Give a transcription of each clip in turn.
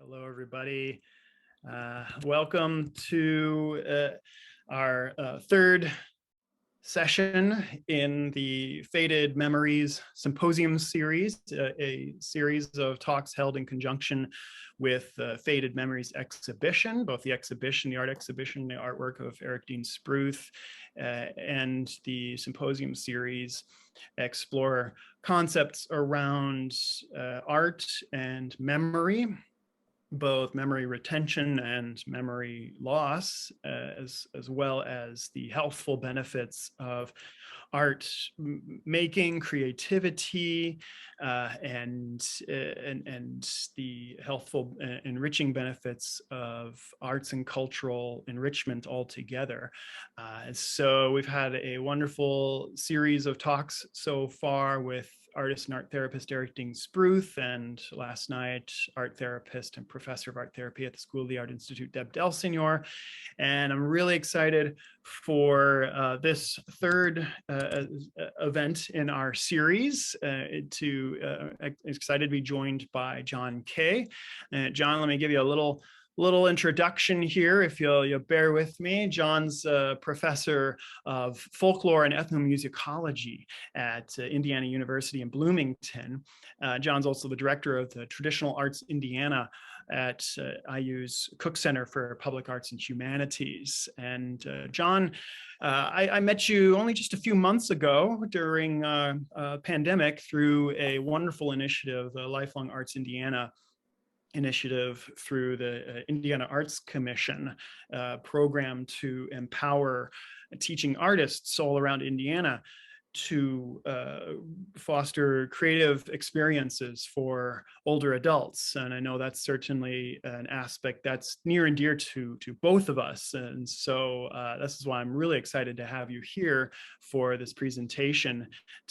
Hello, everybody. Welcome to our third session in the Faded Memories Symposium Series, a series of talks held in conjunction with the Faded Memories exhibition, both the exhibition, the art exhibition, the artwork of Eric Dean Spruth, and the symposium series explore concepts around art and memory, both memory retention and memory loss, as well as the healthful benefits of art making, creativity, and the healthful, enriching benefits of arts and cultural enrichment altogether. So we've had a wonderful series of talks so far with artist and art therapist Eric Dean Spruth, and last night, art therapist and professor of art therapy at the School of the Art Institute, Deb Delsignor. And I'm really excited for this third event in our series. Excited to be joined by Jon Kay. Jon, let me give you a little introduction here, if you'll bear with me. Jon's a professor of folklore and ethnomusicology at Indiana University in Bloomington. Jon's also the director of the Traditional Arts Indiana at IU's Cook Center for Public Arts and Humanities. And Jon, I met you only just a few months ago during a pandemic through a wonderful initiative, the Lifelong Arts Indiana initiative through the Indiana Arts Commission program to empower teaching artists all around Indiana to foster creative experiences for older adults. And I know that's certainly an aspect that's near and dear to both of us. And so this is why I'm really excited to have you here for this presentation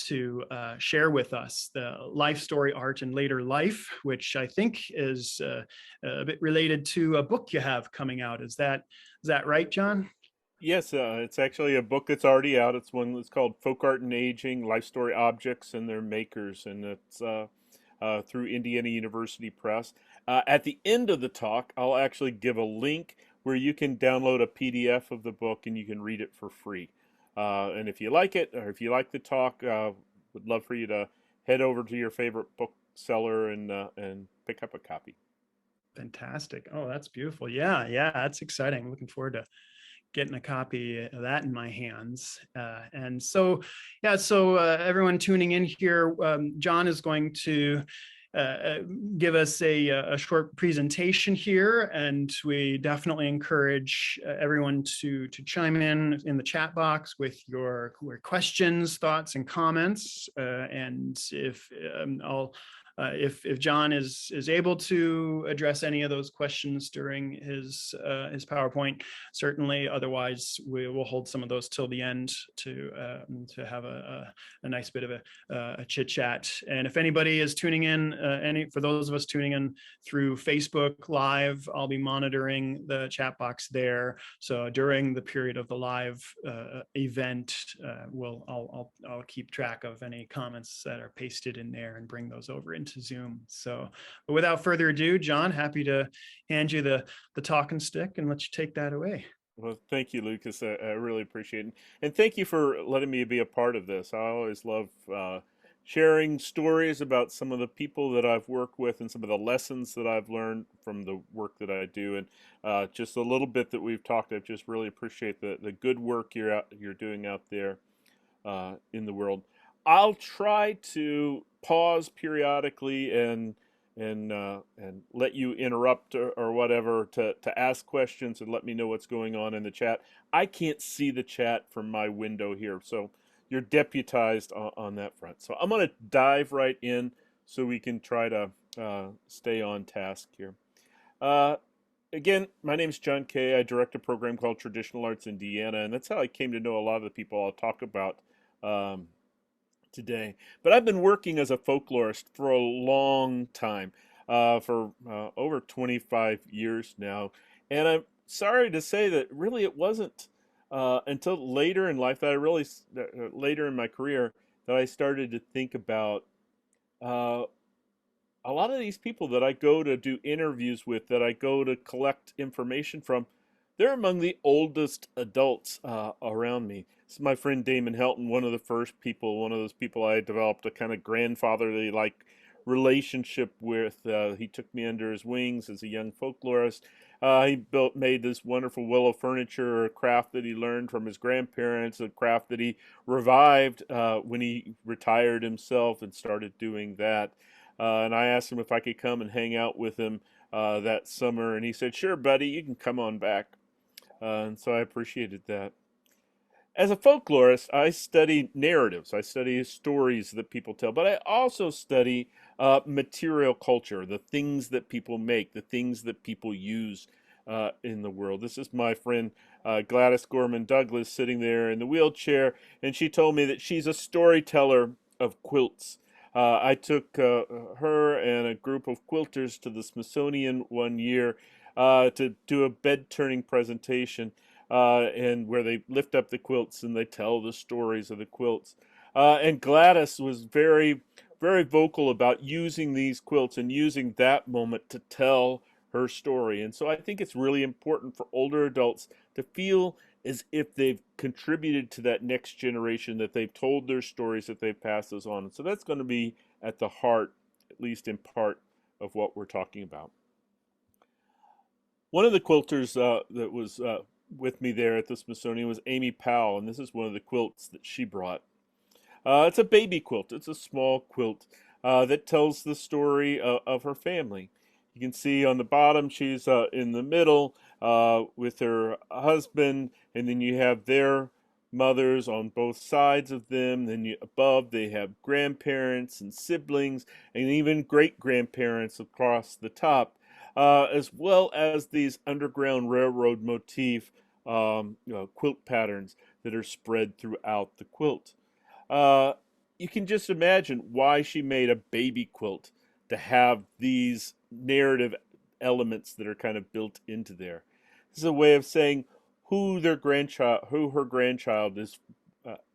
to share with us the life story, art, and later life, which I think is a bit related to a book you have coming out. Is that right, Jon? Yes, it's actually a book that's already out. It's one that's called Folk Art and Aging, Life Story Objects and Their Makers, and it's through Indiana University Press. At the end of the talk, I'll actually give a link where you can download a PDF of the book and you can read it for free. And if you like it, or if you like the talk, would love for you to head over to your favorite bookseller and pick up a copy. Fantastic. Oh, that's beautiful. Yeah, that's exciting. Looking forward to getting a copy of that in my hands. And so, yeah, so everyone tuning in here, Jon is going to give us a short presentation here, and we definitely encourage everyone to chime in the chat box with your questions, thoughts, and comments. And if Jon is able to address any of those questions during his PowerPoint, certainly. Otherwise, we will hold some of those till the end to have a nice bit of a chit chat. And if anybody is tuning in, for those of us tuning in through Facebook Live, I'll be monitoring the chat box there. So during the period of the live event, I'll keep track of any comments that are pasted in there and bring those over into Zoom. So, but without further ado, Jon, happy to hand you the talking stick and let you take that away. Well, thank you, Lucas. I really appreciate it. And thank you for letting me be a part of this. I always love sharing stories about some of the people that I've worked with and some of the lessons that I've learned from the work that I do. And just a little bit that we've talked, I just really appreciate the good work you're doing out there in the world. I'll try to pause periodically and let you interrupt or whatever to ask questions and let me know what's going on in the chat. I can't see the chat from my window here, so you're deputized on that front. So I'm going to dive right in so we can try to stay on task here. Again, my name is Jon Kay. I direct a program called Traditional Arts Indiana, and that's how I came to know a lot of the people I'll talk about today. But I've been working as a folklorist for a long time, for over 25 years now. And I'm sorry to say that really it wasn't until later in life that I really, later in my career, that I started to think about a lot of these people that I go to do interviews with, that I go to collect information from, they're among the oldest adults around me. This is my friend Damon Helton, one of the first people, one of those people I developed a kind of grandfatherly like relationship with. He took me under his wings as a young folklorist. Made this wonderful willow furniture, a craft that he learned from his grandparents, a craft that he revived when he retired himself and started doing that. And I asked him if I could come and hang out with him that summer, and he said, "Sure, buddy, you can come on back." And so I appreciated that. As a folklorist, I study narratives. I study stories that people tell, but I also study material culture, the things that people make, the things that people use in the world. This is my friend Gladys Gorman Douglas sitting there in the wheelchair, and she told me that she's a storyteller of quilts. I took her and a group of quilters to the Smithsonian one year to do a bed turning presentation, and where they lift up the quilts and they tell the stories of the quilts. And Gladys was very, very vocal about using these quilts and using that moment to tell her story. And so I think it's really important for older adults to feel as if they've contributed to that next generation, that they've told their stories, that they've passed those on. And so that's going to be at the heart, at least in part, of what we're talking about. One of the quilters that was with me there at the Smithsonian was Amy Powell, and this is one of the quilts that she brought. It's a baby quilt. It's a small quilt that tells the story of her family. You can see on the bottom she's in the middle with her husband, and then you have their mothers on both sides of them. Then above they have grandparents and siblings, and even great grandparents across the top, as well as these Underground Railroad motif quilt patterns that are spread throughout the quilt. Uh, you can just imagine why she made a baby quilt, to have these narrative elements that are kind of built into there. This is a way of saying who her grandchild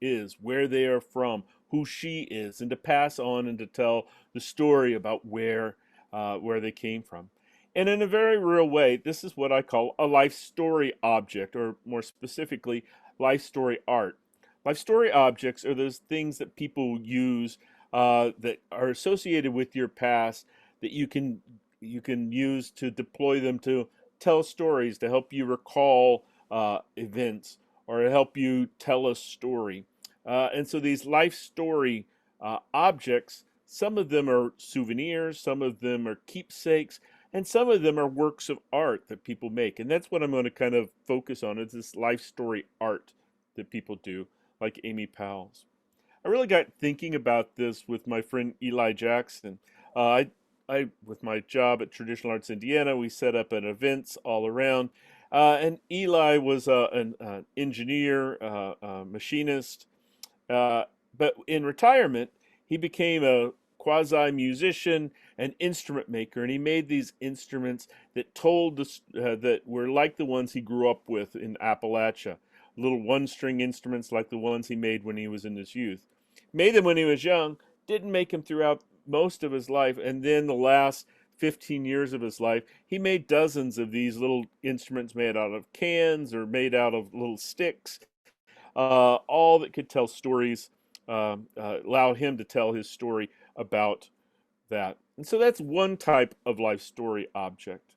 is, where they are from, who she is, and to pass on and to tell the story about where they came from. And in a very real way, this is what I call a life story object, or more specifically, life story art. Life story objects are those things that people use that are associated with your past, that you can use to deploy them to tell stories, to help you recall events, or to help you tell a story. And so these life story objects, some of them are souvenirs, some of them are keepsakes, and some of them are works of art that people make. And that's what I'm going to kind of focus on, is this life story art that people do, like Amy Powell's. I really got thinking about this with my friend Eli Jackson. With my job at Traditional Arts Indiana, we set up an events all around. And Eli was an engineer, machinist, but in retirement, he became a quasi musician and instrument maker, and he made these instruments that told that were like the ones he grew up with in Appalachia, little one-string instruments like the ones he made when he was in his youth. Made them when he was young, didn't make them throughout most of his life, and then the last 15 years of his life, he made dozens of these little instruments made out of cans or made out of little sticks, all that could tell stories, allowed him to tell his story about that. And so that's one type of life story object.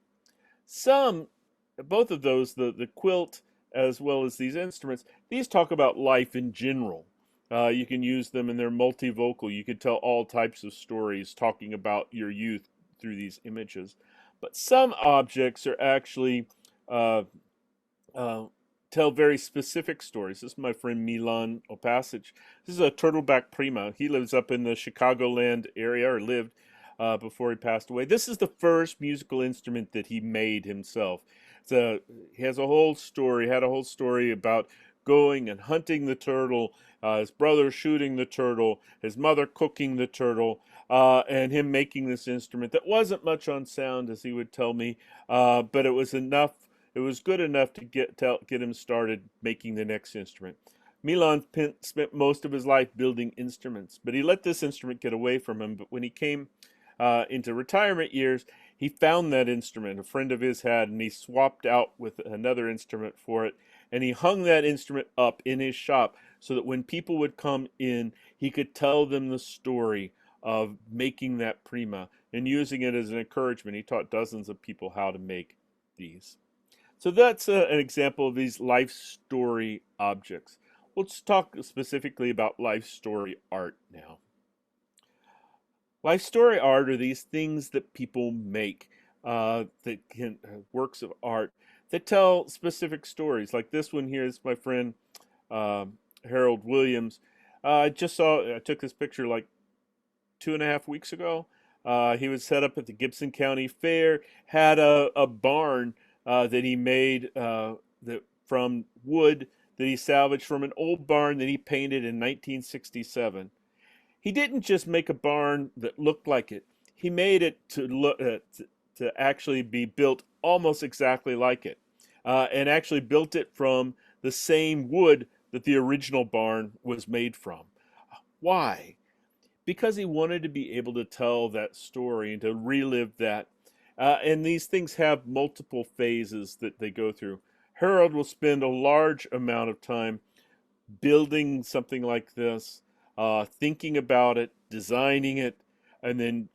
Both of those, the quilt as well as these instruments, these talk about life in general. You can use them and they're multivocal. You can tell all types of stories talking about your youth through these images. But some objects are actually tell very specific stories. This is my friend Milan Opacich. This is a turtleback prima. He lives up in the Chicagoland area, or lived before he passed away. This is the first musical instrument that he made himself. He has a whole story, had a whole story about going and hunting the turtle, his brother shooting the turtle, his mother cooking the turtle, and him making this instrument that wasn't much on sound, as he would tell me, but it was enough. It was good enough to get him started making the next instrument. Milan spent most of his life building instruments, but he let this instrument get away from him. But when he came into retirement years, he found that instrument a friend of his had, and he swapped out with another instrument for it. And he hung that instrument up in his shop so that when people would come in, he could tell them the story of making that prima and using it as an encouragement. He taught dozens of people how to make these. So that's an example of these life story objects. Let's talk specifically about life story art now. Life story art are these things that people make, works of art that tell specific stories. Like this one here is my friend uh, Harold Williams. I took this picture like 2.5 weeks ago. He was set up at the Gibson County Fair, had a barn that he made from wood that he salvaged from an old barn that he painted in 1967. He didn't just make a barn that looked like it. He made it to actually be built almost exactly like it, and actually built it from the same wood that the original barn was made from. Why? Because he wanted to be able to tell that story and to relive that. And these things have multiple phases that they go through. Harold will spend a large amount of time building something like this, thinking about it, designing it, and then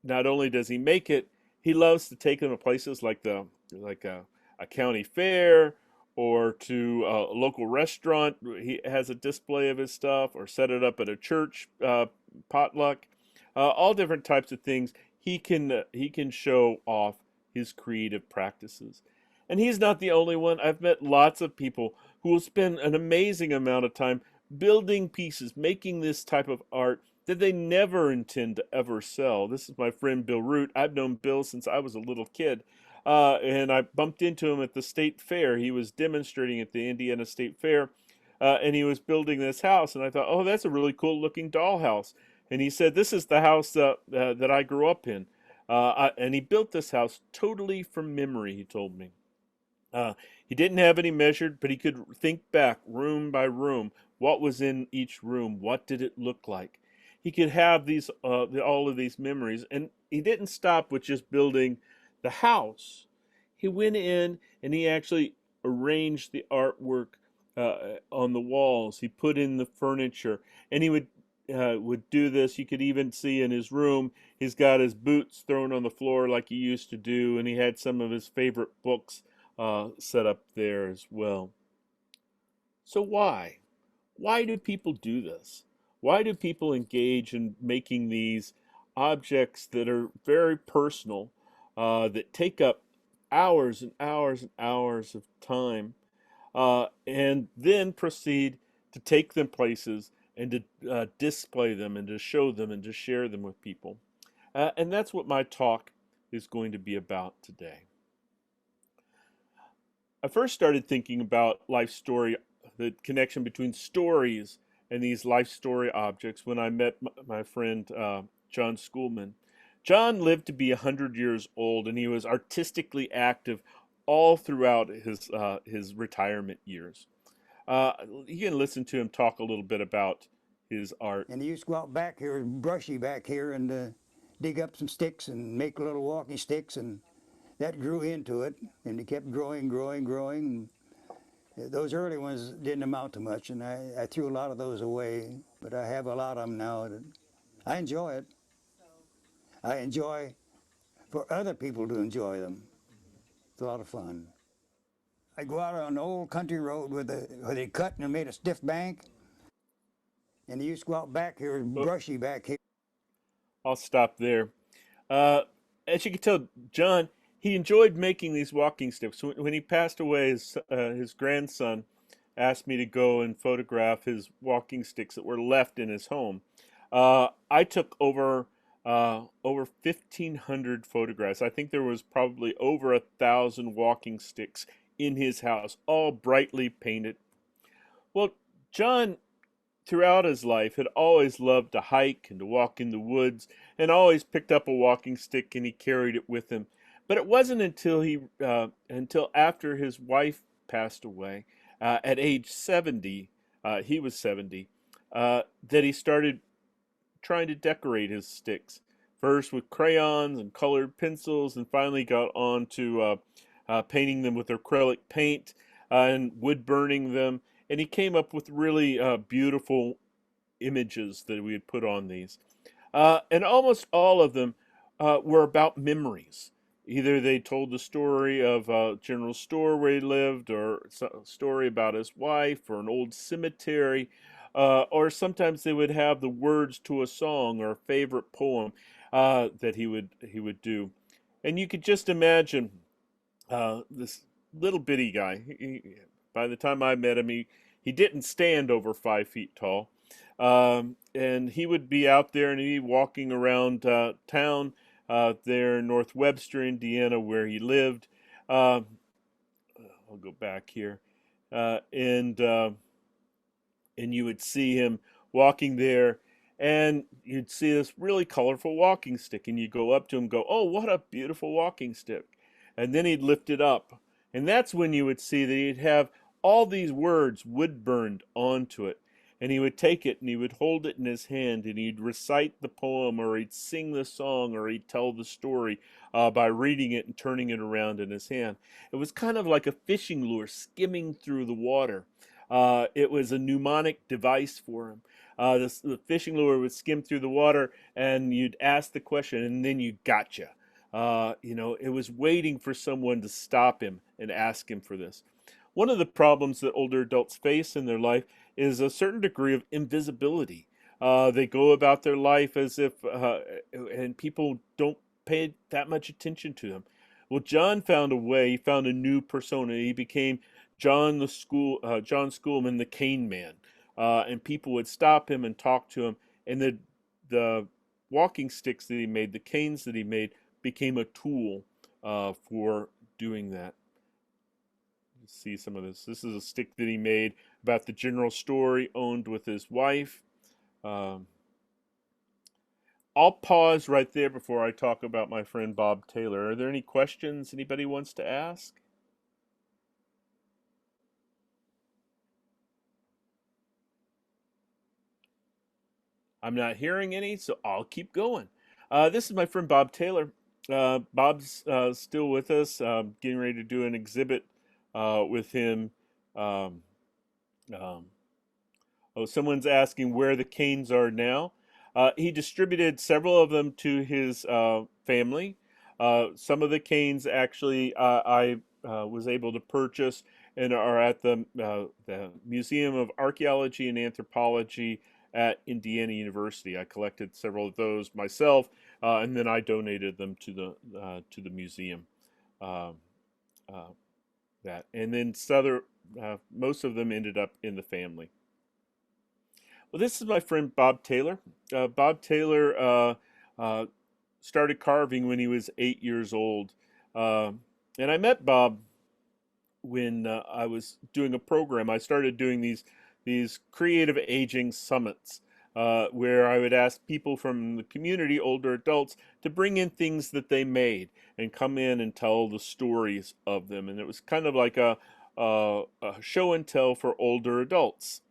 not only does he make it, he loves to take them to places like a county fair or to a local restaurant. He has a display of his stuff, or set it up at a church potluck. All different types of things. He can show off his creative practices. And he's not the only one. I've met lots of people who will spend an amazing amount of time building pieces, making this type of art that they never intend to ever sell. This is my friend Bill Root. I've known Bill since I was a little kid. And I bumped into him at the state fair. He was demonstrating at the Indiana State Fair, and he was building this house. And I thought, oh, that's a really cool looking dollhouse. And he said, this is the house that I grew up in. And he built this house totally from memory, he told me. He didn't have any measured, but he could think back room by room. What was in each room? What did it look like? He could have these all of these memories, and he didn't stop with just building the house. He went in and he actually arranged the artwork on the walls. He put in the furniture, and he would do this. You could even see in his room, he's got his boots thrown on the floor like he used to do, and he had some of his favorite books set up there as well. So why? Why do people do this? Why do people engage in making these objects that are very personal, that take up hours and hours and hours of time, and then proceed to take them places and to display them and to show them and to share them with people? And that's what my talk is going to be about today. I first started thinking about life story, the connection between stories and these life story objects, when I met my friend John Schoolman. John lived to be 100 years old, and he was artistically active all throughout his retirement years. You can listen to him talk a little bit about his art. And he used to go out back here, brushy back here, and dig up some sticks and make little walking sticks, and that grew into it, and it kept growing, growing, growing. And those early ones didn't amount to much, and I threw a lot of those away, but I have a lot of them now. I enjoy it. I enjoy for other people to enjoy them. It's a lot of fun. I go out on an old country road where they cut and made a stiff bank, and he used to go out back here, brushy back here. I'll stop there. As you can tell, John, he enjoyed making these walking sticks. When he passed away, his grandson asked me to go and photograph his walking sticks that were left in his home. I took over 1,500 photographs. I think there was probably over 1,000 walking sticks in his house, all brightly painted. Well, John, throughout his life, had always loved to hike and to walk in the woods, and always picked up a walking stick and he carried it with him. But it wasn't until after his wife passed away at age 70, he was 70, that he started trying to decorate his sticks. first with crayons and colored pencils, and finally got on to painting them with acrylic paint and wood burning them. And he came up with really beautiful images that we had put on these. And almost all of them were about memories. Either they told the story of a general store where he lived, or a story about his wife, or an old cemetery, or sometimes they would have the words to a song or a favorite poem that he would do. And you could just imagine this little bitty guy. By the time I met him, he didn't stand over 5 feet tall. And he would be out there and he'd be walking around town there in North Webster, Indiana, where he lived. I'll go back here. And you would see him walking there, and you'd see this really colorful walking stick, and you go up to him and go, "Oh, what a beautiful walking stick." And then he'd lift it up. And that's when you would see that he'd have all these words wood burned onto it. And he would take it and he would hold it in his hand and he'd recite the poem, or he'd sing the song, or he'd tell the story by reading it and turning it around in his hand. It was kind of like a fishing lure skimming through the water. It was a mnemonic device for him. The fishing lure would skim through the water, and you'd ask the question, and then you gotcha. It was waiting for someone to stop him and ask him for this. One of the problems that older adults face in their life is a certain degree of invisibility. They go about their life as if, and people don't pay that much attention to them. Well, John found a way. He found a new persona. He became John Schoolman, the Cane Man, and people would stop him and talk to him. And the walking sticks that he made, the canes that he made, became a tool for doing that. See some of this. This is a stick that he made about the general store he owned with his wife. I'll pause right there before I talk about my friend Bob Taylor. Are there any questions anybody wants to ask? I'm not hearing any, so I'll keep going. This is my friend Bob Taylor. Bob's still with us, getting ready to do an exhibit with him. Someone's asking where the canes are now. He distributed several of them to his family. Some of the canes actually I was able to purchase and are at the Museum of Archaeology and Anthropology at Indiana University. I collected several of those myself, and then I donated them to the museum. And then most of them ended up in the family. Well, this is my friend Bob Taylor. Bob Taylor started carving when he was 8 years old, and I met Bob when I was doing a program. I started doing these creative aging summits, where I would ask people from the community, older adults, to bring in things that they made and come in and tell the stories of them. And it was kind of like a show and tell for older adults.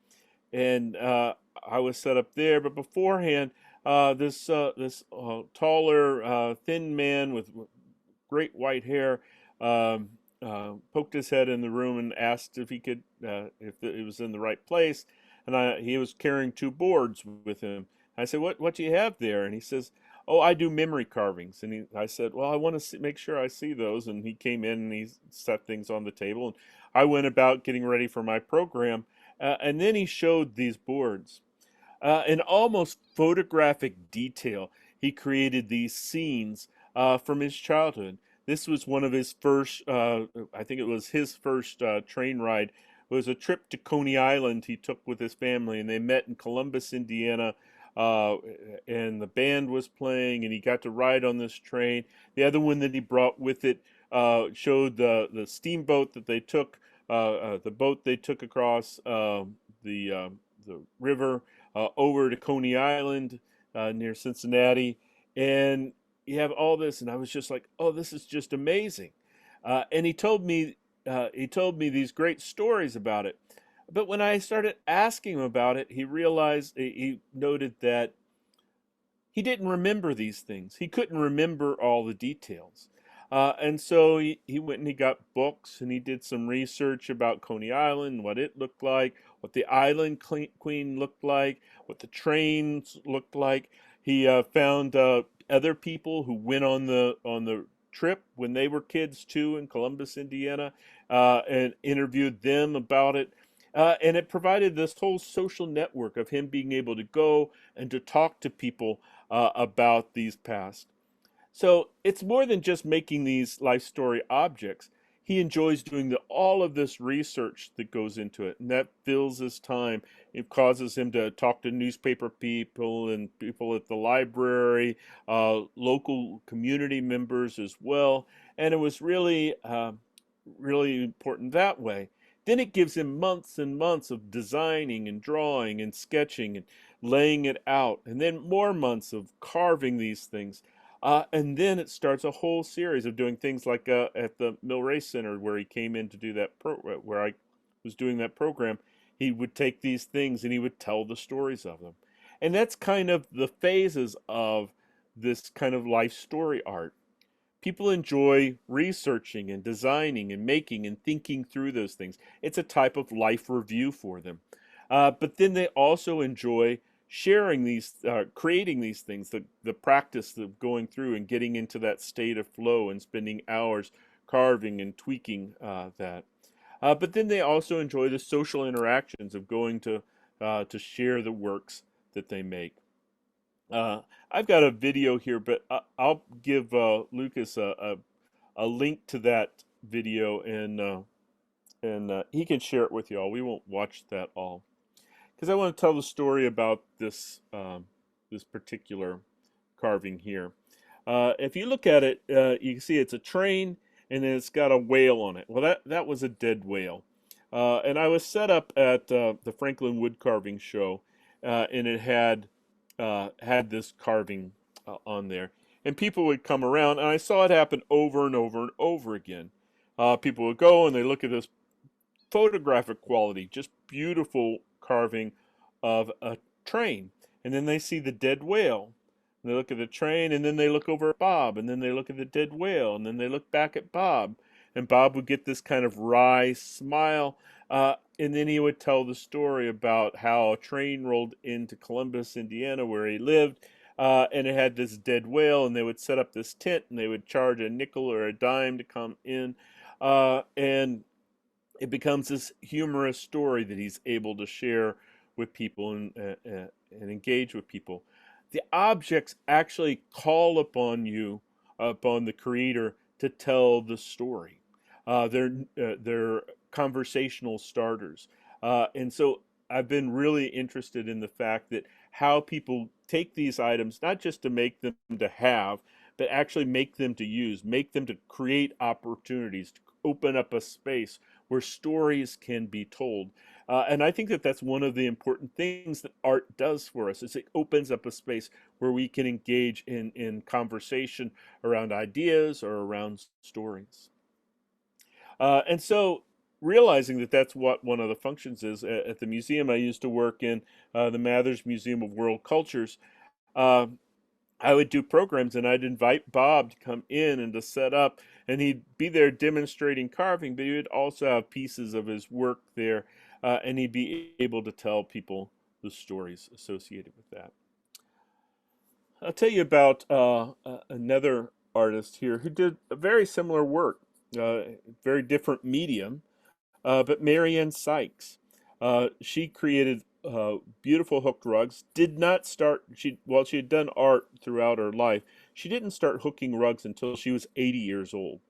And I was set up there, but beforehand, this taller, thin man with great white hair poked his head in the room and asked if he could, if it was in the right place. And he was carrying 2 boards with him. I said, "What do you have there?" And he says, "Oh, I do memory carvings." And I said, "Well, I want to make sure I see those." And he came in and he set things on the table. And I went about getting ready for my program. And then he showed these boards. In almost photographic detail, he created these scenes from his childhood. This was one of his first, I think it was his first train ride. It was a trip to Coney Island he took with his family, and they met in Columbus, Indiana, and the band was playing, and he got to ride on this train. The other one that he brought with it showed the steamboat that they took, the boat they took across the river over to Coney Island near Cincinnati. And you have all this, and I was just like, "Oh, this is just amazing." And he told me these great stories about it. But when I started asking him about it, he noted that he didn't remember these things. He couldn't remember all the details. And so he went and he got books and he did some research about Coney Island, what it looked like, what the island queen looked like, what the trains looked like. He found other people who went on the trip when they were kids too in Columbus, Indiana, and interviewed them about it. And it provided this whole social network of him being able to go and to talk to people about these past. So it's more than just making these life story objects. He enjoys doing all of this research that goes into it, and that fills his time. It causes him to talk to newspaper people and people at the library, local community members as well. And it was really, really important that way. Then it gives him months and months of designing and drawing and sketching and laying it out, and then more months of carving these things. And then it starts a whole series of doing things like at the Mill Race Center, where he came in to do that where I was doing that program. He would take these things and he would tell the stories of them. And that's kind of the phases of this kind of life story art. People enjoy researching and designing and making and thinking through those things. It's a type of life review for them. But then they also enjoy sharing these, creating these things, the practice of going through and getting into that state of flow and spending hours carving and tweaking that. But then they also enjoy the social interactions of going to share the works that they make. I've got a video here, but I'll give Lucas a link to that video, and he can share it with you all. We won't watch that all, because I want to tell the story about this this particular carving here. If you look at it, you can see it's a train, and then it's got a whale on it. Well, that was a dead whale. And I was set up at the Franklin Wood Carving Show, and it had this carving on there. And people would come around, and I saw it happen over and over and over again. People would go and they look at this photographic quality, just beautiful carving of a train. And then they see the dead whale. And they look at the train, and then they look over at Bob, and then they look at the dead whale, and then they look back at Bob. And Bob would get this kind of wry smile, and then he would tell the story about how a train rolled into Columbus, Indiana, where he lived, and it had this dead whale, and they would set up this tent, and they would charge a nickel or a dime to come in, and it becomes this humorous story that he's able to share with people and engage with people. The objects actually call upon you, upon the creator, to tell the story. They're conversational starters. And so I've been really interested in the fact that how people take these items, not just to make them to have, but actually make them to use, make them to create opportunities, to open up a space where stories can be told. And I think that that's one of the important things that art does for us, is it opens up a space where we can engage in conversation around ideas or around stories. And so realizing that that's what one of the functions is at the museum I used to work in, the Mathers Museum of World Cultures, I would do programs and I'd invite Bob to come in and to set up, and he'd be there demonstrating carving, but he would also have pieces of his work there, and he'd be able to tell people the stories associated with that. I'll tell you about another artist here who did a very similar work, very different medium, but Marianne Sykes. She created beautiful hooked rugs. Did not start, she had done art throughout her life. She didn't start hooking rugs until she was 80 years old,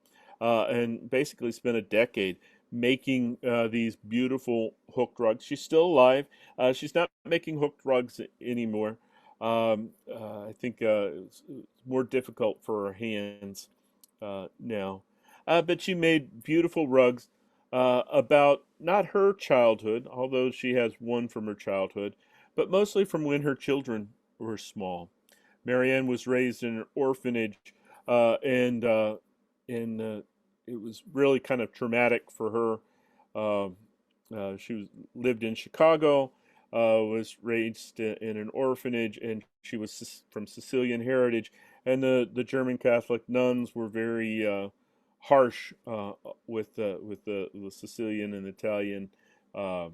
and basically spent a decade making these beautiful hooked rugs. She's still alive. She's not making hooked rugs anymore. I think it's more difficult for her hands now. But she made beautiful rugs about not her childhood, although she has one from her childhood, but mostly from when her children were small. Marianne was raised in an orphanage, and it was really kind of traumatic for her. She lived in Chicago, was raised in an orphanage, and she was from Sicilian heritage. And the German Catholic nuns were very harsh with the Sicilian and Italian um,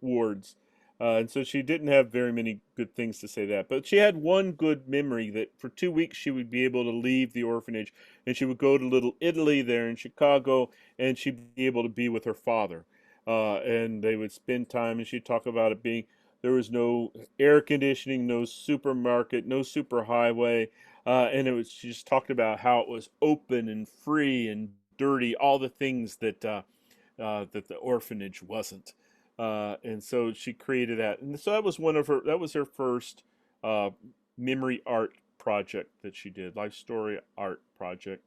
wards. And so she didn't have very many good things to say that. But she had one good memory that for 2 weeks she would be able to leave the orphanage and she would go to Little Italy there in Chicago, and she'd be able to be with her father. And they would spend time, and she'd talk about it being there was no air conditioning, no supermarket, no superhighway. And she just talked about how it was open and free and dirty, all the things that the orphanage wasn't. And so she created that, and so that was her first uh, memory art project that she did, life story art project.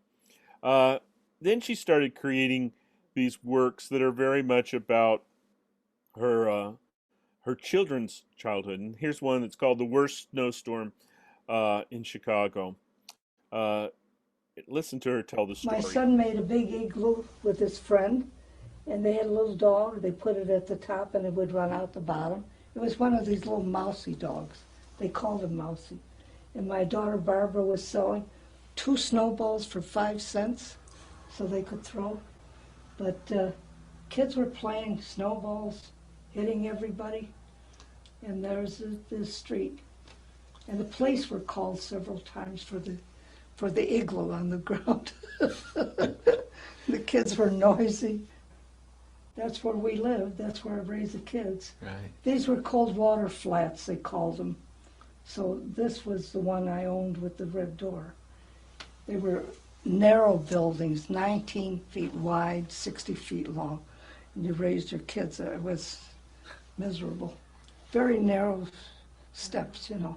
Uh, then she started creating these works that are very much about her her children's childhood. And here's one that's called "The Worst Snowstorm in Chicago." Uh, Listen to her tell the My story. son made a big igloo with his friend, and they had a little dog. They put it at the top, and it would run out the bottom. It was one of these little mousy dogs. They called him Mousy. And my daughter Barbara was selling 2 snowballs for 5 cents so they could throw. But kids were playing snowballs, hitting everybody, and there's the street. And the police were called several times for the igloo on the ground. The kids were noisy. That's where we lived. That's where I raised the kids. Right. These were cold water flats, they called them. So this was the one I owned with the red door. They were narrow buildings, 19 feet wide, 60 feet long. And you raised your kids. It was miserable. Very narrow steps, you know.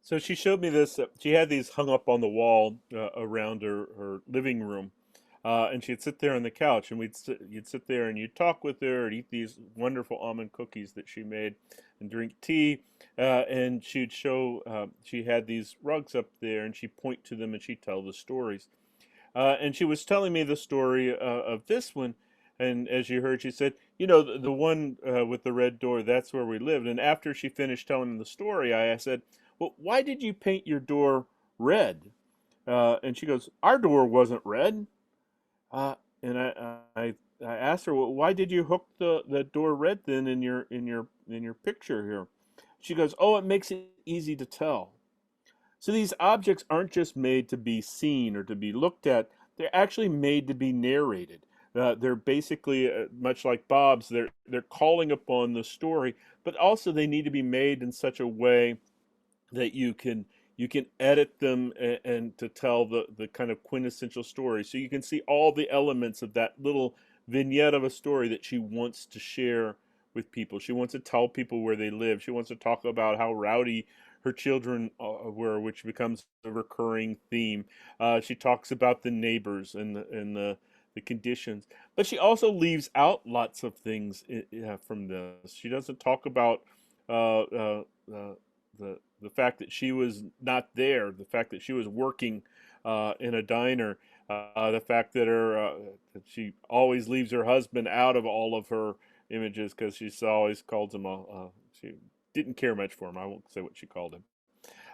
So she showed me this. She had these hung up on the wall around her living room, and she'd sit there on the couch, and you'd sit there and you'd talk with her and eat these wonderful almond cookies that she made, and drink tea. And she'd show. She had these rugs up there, and she'd point to them and she'd tell the stories. And she was telling me the story of this one. And as you heard, she said, you know, the one with the red door, that's where we lived. And after she finished telling the story, I said, well, why did you paint your door red? And she goes, our door wasn't red. And I asked her, well, why did you hook the door red then in your picture here? She goes, oh, it makes it easy to tell. So these objects aren't just made to be seen or to be looked at. They're actually made to be narrated. They're basically much like Bob's. They're calling upon the story, but also they need to be made in such a way that you can edit them and to tell the kind of quintessential story. So you can see all the elements of that little vignette of a story that she wants to share with people. She wants to tell people where they live. She wants to talk about how rowdy her children were, which becomes a recurring theme. She talks about the neighbors and the conditions, but she also leaves out lots of things from this. She doesn't talk about the fact that she was not there, the fact that she was working in a diner, the fact that that she always leaves her husband out of all of her images because she always calls him she didn't care much for him. I won't say what she called him.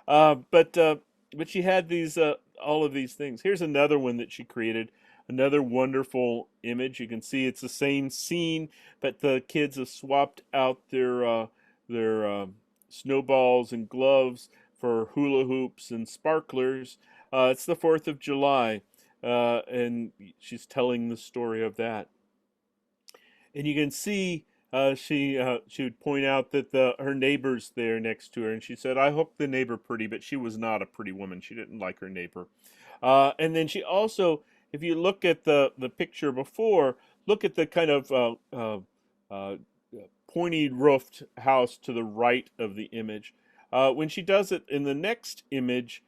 But she had these all of these things. Here's another one that she created. Another wonderful image. You can see it's the same scene, but the kids have swapped out their snowballs and gloves for hula hoops and sparklers. It's the 4th of July, and she's telling the story of that. And you can see she would point out that her neighbor's there next to her, and she said, "I hooked the neighbor pretty," but she was not a pretty woman. She didn't like her neighbor. And then she also, if you look at the picture before, look at the kind of pointy roofed house to the right of the image. When she does it in the next image,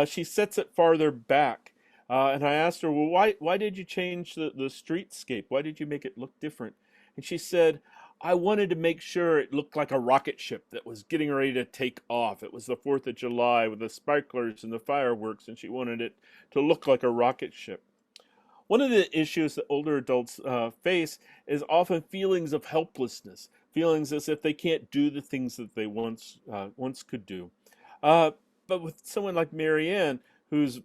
she sets it farther back. And I asked her, well, why did you change the streetscape? Why did you make it look different? And she said, I wanted to make sure it looked like a rocket ship that was getting ready to take off. It was the 4th of July with the sparklers and the fireworks, and she wanted it to look like a rocket ship. One of the issues that older adults face is often feelings of helplessness, feelings as if they can't do the things that they once could do. Uh, but with someone like Marianne, who's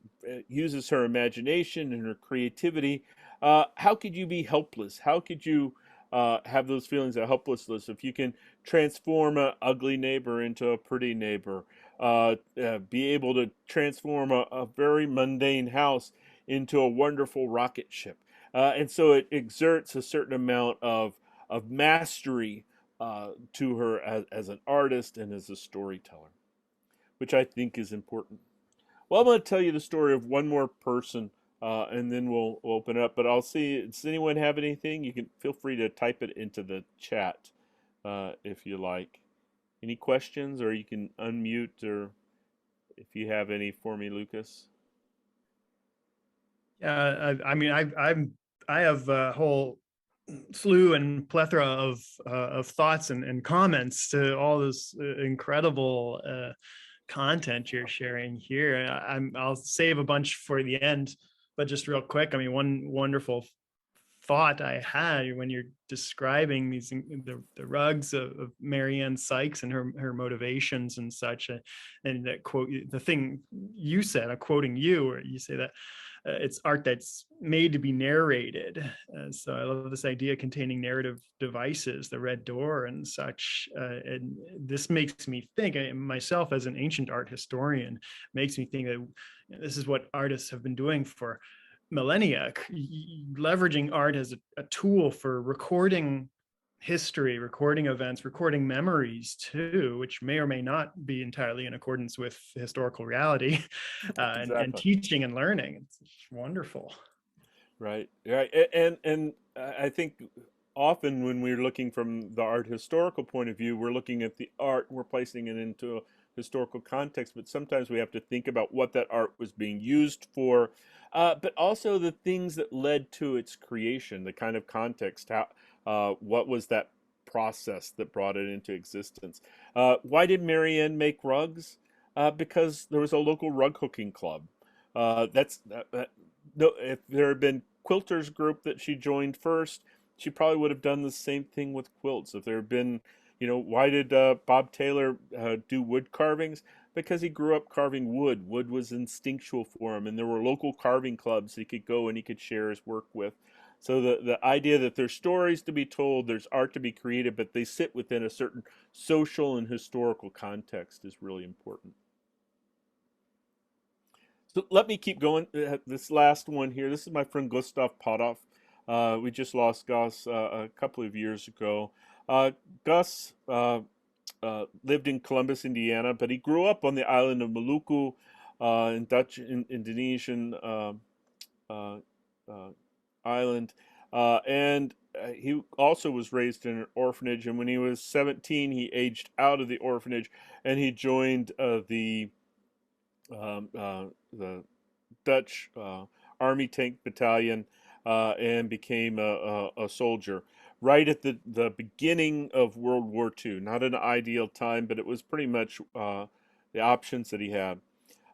uses her imagination and her creativity, how could you be helpless? How could you have those feelings of helplessness if you can transform an ugly neighbor into a pretty neighbor? Be able to transform a very mundane house into a wonderful rocket ship. And so it exerts a certain amount of mastery to her as an artist and as a storyteller, which I think is important. Well, I'm going to tell you the story of one more person, and then we'll open it up. But I'll see, does anyone have anything? You can feel free to type it into the chat if you like. Any questions, or you can unmute, or if you have any for me, Lucas. Yeah, I mean, I have a whole slew and plethora of thoughts and comments to all this incredible content you're sharing here. I'll save a bunch for the end, but just real quick, I mean, one wonderful thought I had when you're describing the rugs of Marianne Sykes and her motivations and such, and that quote, the thing you said, I'm quoting you, where you say that it's art that's made to be narrated. So I love this idea containing narrative devices, the red door and such. And this makes me think, myself as an ancient art historian, makes me think that this is what artists have been doing for millennia, leveraging art as a tool for recording history, recording events, recording memories too, which may or may not be entirely in accordance with historical reality, and Exactly. teaching and learning. It's wonderful. Right. Right. And I think often when we're looking from the art historical point of view, we're looking at the art, we're placing it into a historical context, but sometimes we have to think about what that art was being used for, but also the things that led to its creation, the kind of context, what was that process that brought it into existence. Why did Marianne make rugs? Because there was a local rug hooking club. No, if there had been quilters group that she joined first, she probably would have done the same thing with quilts. If there had been, why did Bob Taylor do wood carvings? Because he grew up carving wood. Wood was instinctual for him, and there were local carving clubs he could go and he could share his work with. So the idea that there's stories to be told, there's art to be created, but they sit within a certain social and historical context is really important. So let me keep going. This last one here. This is my friend Gustav Potoff. We just lost Gus a couple of years ago. Gus lived in Columbus, Indiana, but he grew up on the island of Maluku, in Dutch Indonesian island, and he also was raised in an orphanage. And when he was 17, he aged out of the orphanage, and he joined the Dutch Army Tank Battalion and became a soldier right at the beginning of World War II. Not an ideal time, but it was pretty much the options that he had.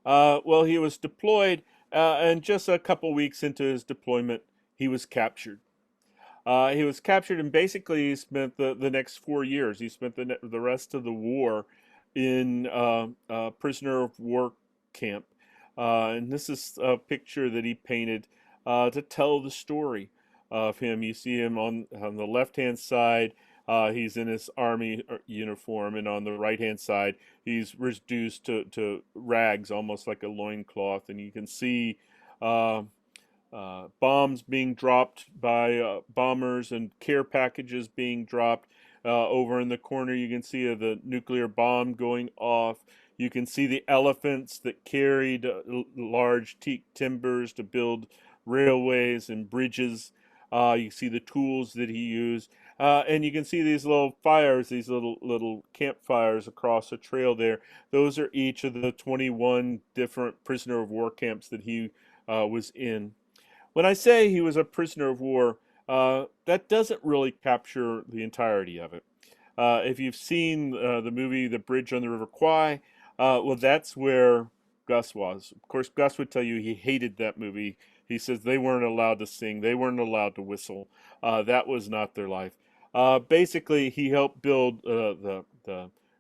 Well, he was deployed, and just a couple weeks into his deployment, he was captured. And basically he spent the next 4 years. He spent the rest of the war in a prisoner of war camp. And this is a picture that he painted to tell the story of him. You see him on the left-hand side. He's in his army uniform, and on the right-hand side, he's reduced to rags, almost like a loincloth. And you can see bombs being dropped by bombers and care packages being dropped. Over in the corner, you can see the nuclear bomb going off. You can see the elephants that carried large teak timbers to build railways and bridges. You see the tools that he used. And you can see these little fires, these little campfires across the trail there. Those are each of the 21 different prisoner of war camps that he was in. When I say he was a prisoner of war, that doesn't really capture the entirety of it. If you've seen the movie The Bridge on the River Kwai, well, that's where Gus was. Of course, Gus would tell you he hated that movie. He says they weren't allowed to sing, they weren't allowed to whistle. That was not their life. Basically, he helped build the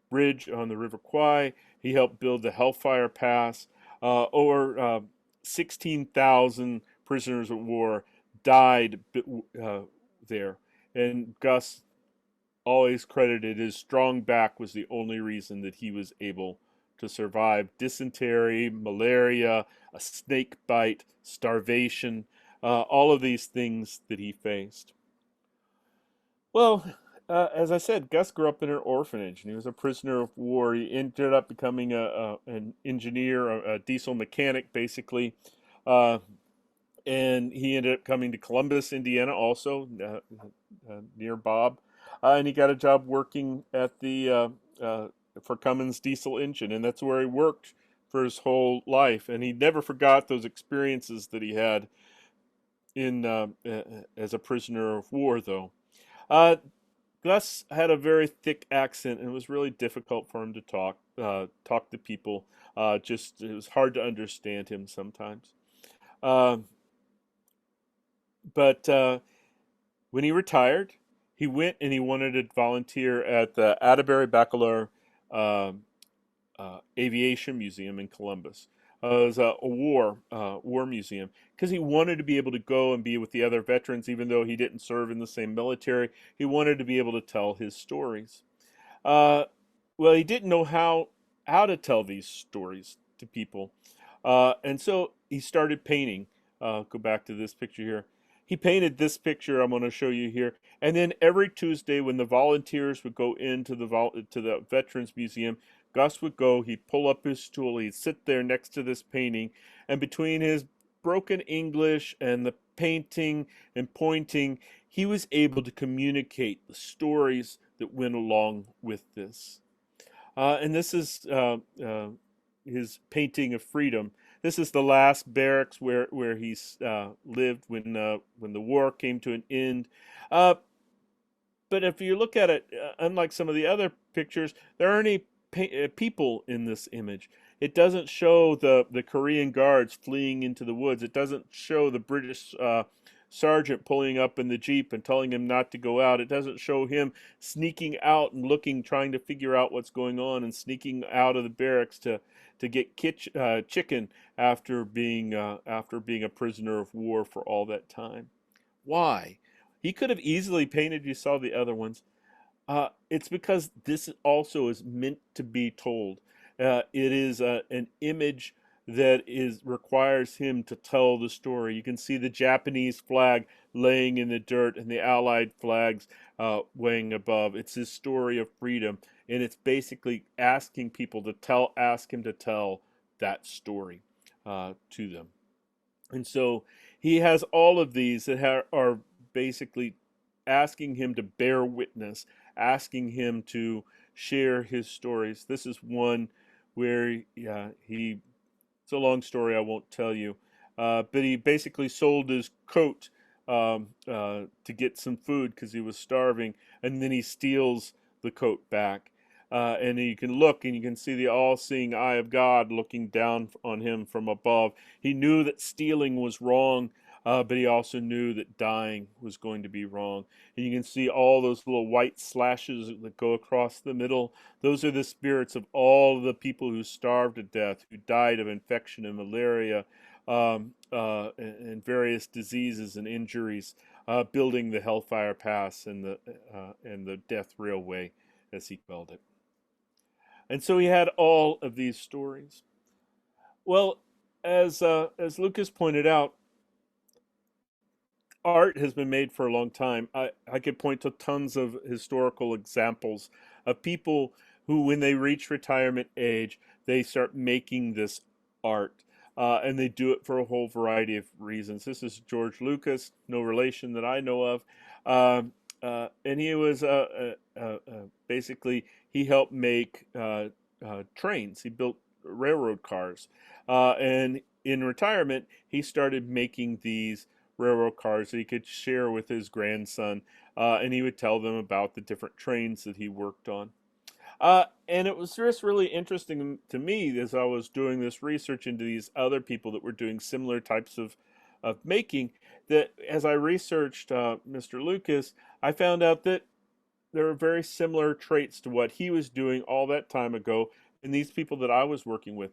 bridge on the River Kwai. He helped build the Hellfire Pass. Over 16,000 prisoners of war died there. And Gus always credited his strong back was the only reason that he was able to survive dysentery, malaria, a snake bite, starvation, all of these things that he faced. Well, as I said, Gus grew up in an orphanage, and he was a prisoner of war. He ended up becoming an engineer, a diesel mechanic, basically. And he ended up coming to Columbus, Indiana, also near Bob. And he got a job working at the for Cummins diesel engine, and that's where he worked for his whole life. And he never forgot those experiences that he had in as a prisoner of war, though. Gus had a very thick accent, and it was really difficult for him to talk to people. Just it was hard to understand him sometimes. But when he retired, he went and he wanted to volunteer at the Atterbury Bachelar Aviation Museum in Columbus. It was a war museum, because he wanted to be able to go and be with the other veterans, even though he didn't serve in the same military. He wanted to be able to tell his stories. Well, he didn't know how to tell these stories to people, and so he started painting. Go back to this picture here. He painted this picture I'm going to show you here, and then every Tuesday when the volunteers would go into the Veterans Museum, Gus would go, he'd pull up his stool, he'd sit there next to this painting, and between his broken English and the painting and pointing, he was able to communicate the stories that went along with this. And this is his painting of freedom. This is the last barracks where he lived when the war came to an end. But if you look at it, unlike some of the other pictures, there aren't any people in this image. It doesn't show the Korean guards fleeing into the woods. It doesn't show the British sergeant pulling up in the Jeep and telling him not to go out. It doesn't show him sneaking out and looking, trying to figure out what's going on, and sneaking out of the barracks to get chicken after being a prisoner of war for all that time. Why? He could have easily painted, you saw the other ones. It's because this also is meant to be told. It is an image that requires him to tell the story. You can see the Japanese flag laying in the dirt and the Allied flags weighing above. It's his story of freedom, and it's basically asking people to ask him to tell that story to them. And so he has all of these that are basically asking him to bear witness, asking him to share his stories. This is one where it's a long story, I won't tell you, but he basically sold his coat to get some food because he was starving, and then he steals the coat back. And you can look and you can see the all-seeing eye of God looking down on him from above. He knew that stealing was wrong, but he also knew that dying was going to be wrong. And you can see all those little white slashes that go across the middle. Those are the spirits of all the people who starved to death, who died of infection and malaria, and various diseases and injuries, building the Hellfire Pass and the Death Railway, as he called it. And so he had all of these stories. Well, as Lucas pointed out, art has been made for a long time. I could point to tons of historical examples of people who, when they reach retirement age, they start making this art. And they do it for a whole variety of reasons. This is George Lucas, no relation that I know of. And he was basically, he helped make trains. He built railroad cars. And in retirement, he started making these railroad cars that he could share with his grandson. And he would tell them about the different trains that he worked on. And it was just really interesting to me as I was doing this research into these other people that were doing similar types of making, that as I researched Mr. Lucas, I found out that there are very similar traits to what he was doing all that time ago, and these people that I was working with.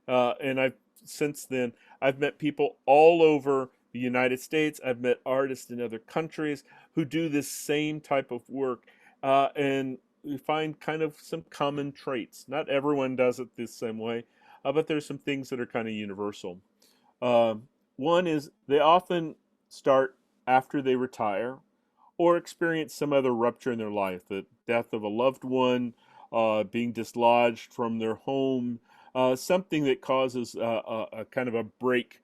And since then, I've met people all over the United States. I've met artists in other countries who do this same type of work, and we find kind of some common traits. Not everyone does it the same way, but there's some things that are kind of universal. One is they often start after they retire or experience some other rupture in their life, the death of a loved one, being dislodged from their home, something that causes a kind of a break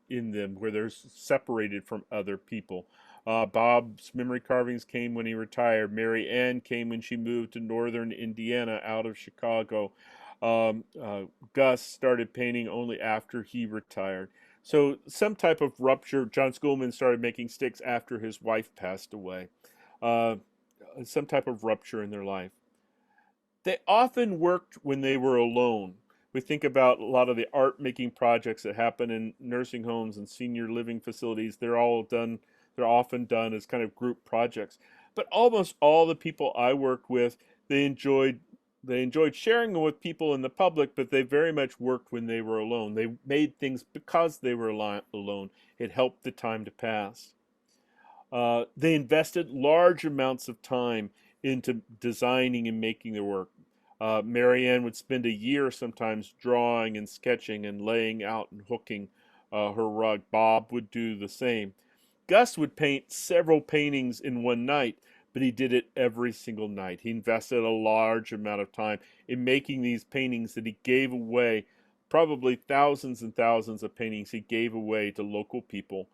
in them where they're separated from other people. Bob's memory carvings came when he retired. Mary Ann came when she moved to northern Indiana out of Chicago. Gus started painting only after he retired. So some type of rupture. John Schoolman started making sticks after his wife passed away. Some type of rupture in their life. They often worked when they were alone. We think about a lot of the art making projects that happen in nursing homes and senior living facilities. They're often done as kind of group projects. But almost all the people I worked with, they enjoyed sharing them with people in the public, but they very much worked when they were alone. They made things because they were alone. It helped the time to pass. They invested large amounts of time into designing and making their work. Mary Ann would spend a year sometimes drawing and sketching and laying out and hooking her rug. Bob would do the same. Gus would paint several paintings in one night, but he did it every single night. He invested a large amount of time in making these paintings that he gave away, probably thousands and thousands of paintings he gave away to local people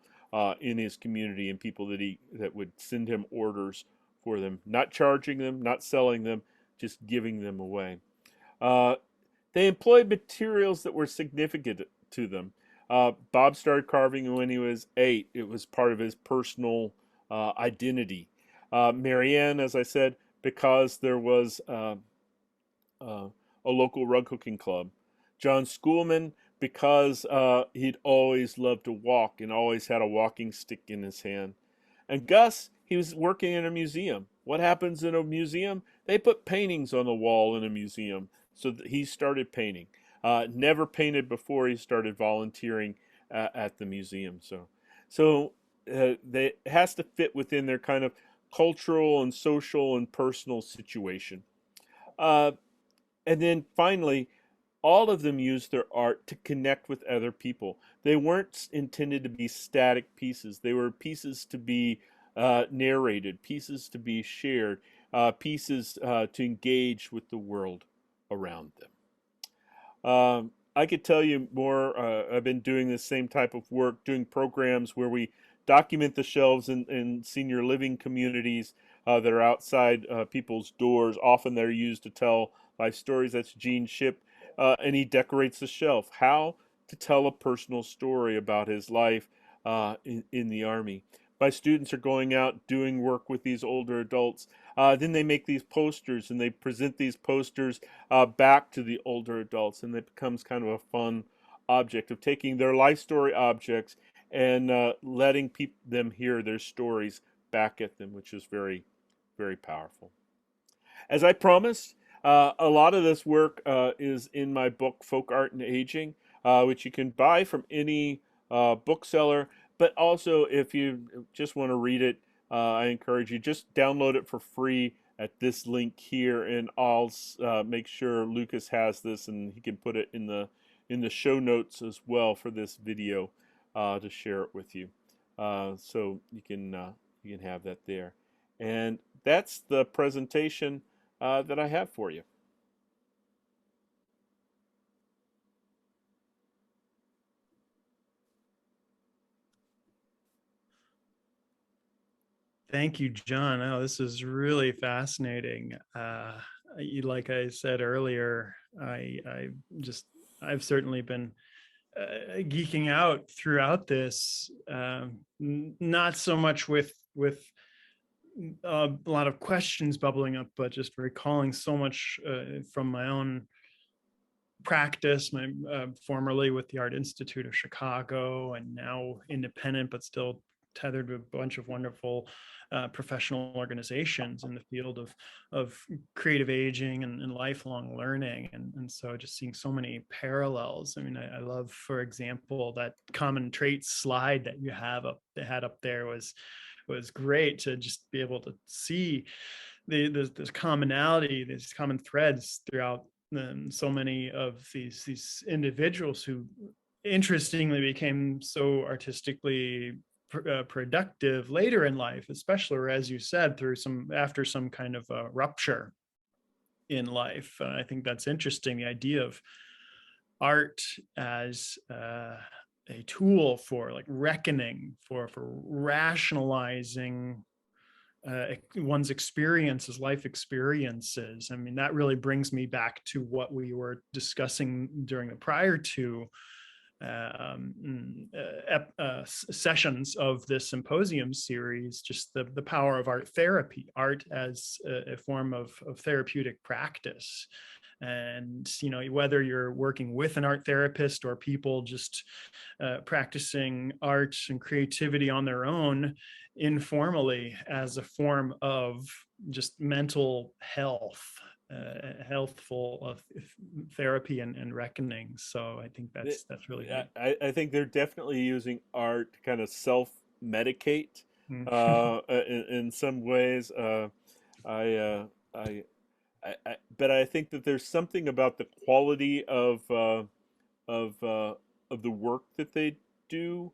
in his community and people that would send him orders for them, not charging them, not selling them, just giving them away. They employed materials that were significant to them. Bob started carving when he was 8. It was part of his personal identity. Mary Ann, as I said, because there was a local rug hooking club. John Schoolman, because he'd always loved to walk and always had a walking stick in his hand. And Gus, he was working in a museum. What happens in a museum? They put paintings on the wall in a museum. So he started painting. Never painted before he started volunteering at the museum. So it has to fit within their kind of cultural and social and personal situation. And then finally, all of them used their art to connect with other people. They weren't intended to be static pieces. They were pieces to be narrated, pieces to be shared, pieces to engage with the world around them. I could tell you more. I've been doing this same type of work, doing programs where we document the shelves in senior living communities that are outside people's doors. Often they're used to tell life stories. That's Gene Ship, and he decorates the shelf. How to tell a personal story about his life in the Army. My students are going out doing work with these older adults. Then they make these posters and they present these posters back to the older adults, and it becomes kind of a fun object of taking their life story objects and letting them hear their stories back at them, which is very, very powerful. As I promised, a lot of this work is in my book, Folk Art and Aging, which you can buy from any bookseller. But also, if you just want to read it, I encourage you, just download it for free at this link here, and I'll make sure Lucas has this, and he can put it in the show notes as well for this video to share it with you. So you can have that there. And that's the presentation that I have for you. Thank you, John. Oh, this is really fascinating. Like I said earlier, I've certainly been geeking out throughout this. Not so much with a lot of questions bubbling up, but just recalling so much from my own practice, formerly with the Art Institute of Chicago, and now independent, but still tethered with a bunch of wonderful professional organizations in the field of creative aging and lifelong learning. And so just seeing so many parallels. I mean, I love, for example, that common traits slide that you had up there was great to just be able to see this commonality, these common threads throughout so many of these individuals who interestingly became so artistically productive later in life, especially, or as you said, after some kind of rupture in life. I think that's interesting, the idea of art as a tool for like reckoning, for rationalizing one's experiences, life experiences. I mean, that really brings me back to what we were discussing during the prior two sessions of this symposium series, just the power of art therapy, art as a form of therapeutic practice. And, you know, whether you're working with an art therapist or people just practicing art and creativity on their own informally as a form of just mental health, healthful of therapy and reckoning. So I think that's really good. I think they're definitely using art to kind of self-medicate in some ways. But I think that there's something about the quality of the work that they do.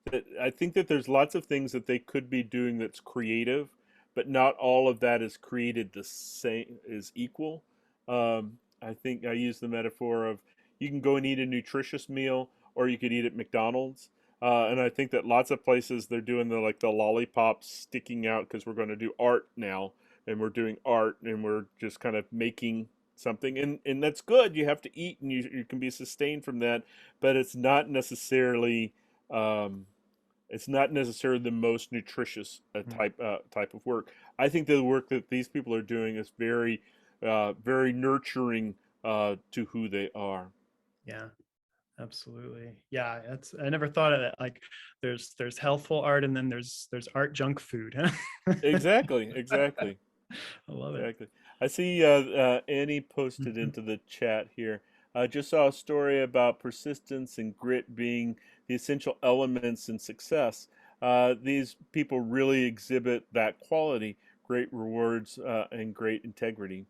That I think that there's lots of things that they could be doing that's creative, but not all of that is created the same, is equal. I think I use the metaphor of you can go and eat a nutritious meal, or you could eat at McDonald's. And I think that lots of places they're doing the lollipops sticking out because we're going to do art now, and we're doing art, and we're just kind of making something, and that's good. You have to eat, and you can be sustained from that, but it's not necessarily the most nutritious type of work. I think the work that these people are doing is very very nurturing to who they are. Yeah, absolutely. Yeah, I never thought of that. Like there's healthful art, and then there's art junk food. Exactly. I love it. I see Annie posted into the chat here. I just saw a story about persistence and grit being the essential elements in success. These people really exhibit that quality, great rewards and great integrity.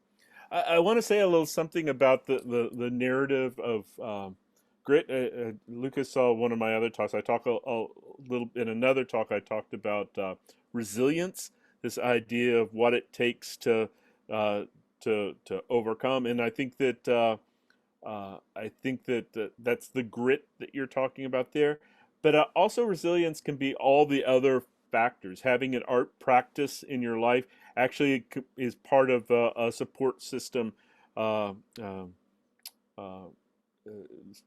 I want to say a little something about the narrative of grit. Lucas saw one of my other talks. I talk a little in another talk. I talked about resilience, this idea of what it takes to overcome, and I think that that's the grit that you're talking about there. But also resilience can be all the other factors. Having an art practice in your life actually is part of a support system.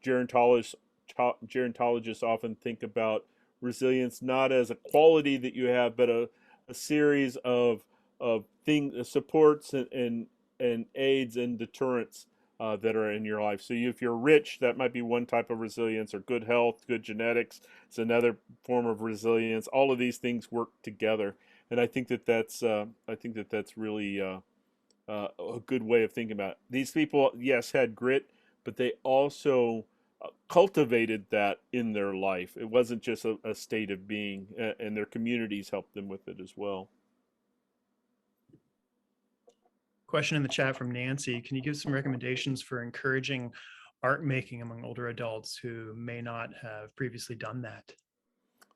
Gerontologists often think about resilience not as a quality that you have, but a series of things, supports and aids and deterrents that are in your life. So if you're rich, that might be one type of resilience, or good health, good genetics. It's another form of resilience. All of these things work together, and I think that's really a good way of thinking about it. These people, yes, had grit, but they also cultivated that in their life. It wasn't just a state of being, and their communities helped them with it as well. Question in the chat from Nancy. Can you give some recommendations for encouraging art making among older adults who may not have previously done that?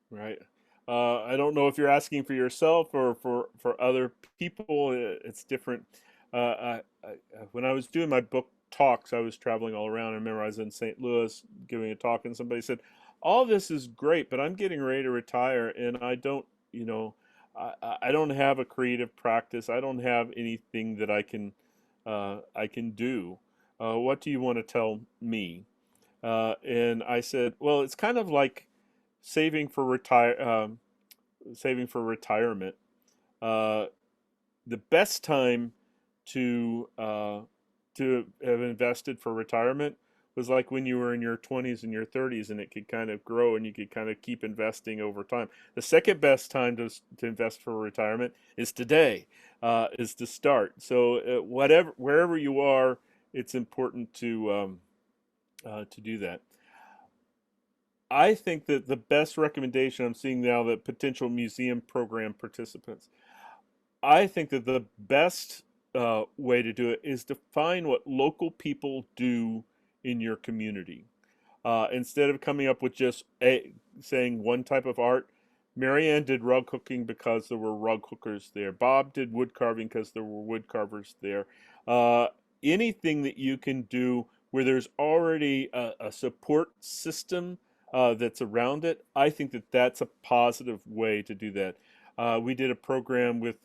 Right. I don't know if you're asking for yourself or for other people. It's different. When I was doing my book talks, I was traveling all around. I remember I was in St. Louis giving a talk, and somebody said, all this is great, but I'm getting ready to retire, and I don't have a creative practice. I don't have anything that I can do. What do you want to tell me? And I said, well, it's kind of like saving for retirement. The best time to have invested for retirement was like when you were in your 20s and your 30s, and it could kind of grow and you could kind of keep investing over time. The second best time to invest for retirement is today, is to start. So wherever you are, it's important to do that. I think that the best recommendation I'm seeing now that potential museum program participants, I think that the best way to do it is to find what local people do in your community. Instead of coming up with just saying one type of art, Marianne did rug hooking because there were rug hookers there. Bob did wood carving because there were wood carvers there. Anything that you can do where there's already a support system that's around it, I think that that's a positive way to do that. We did a program with,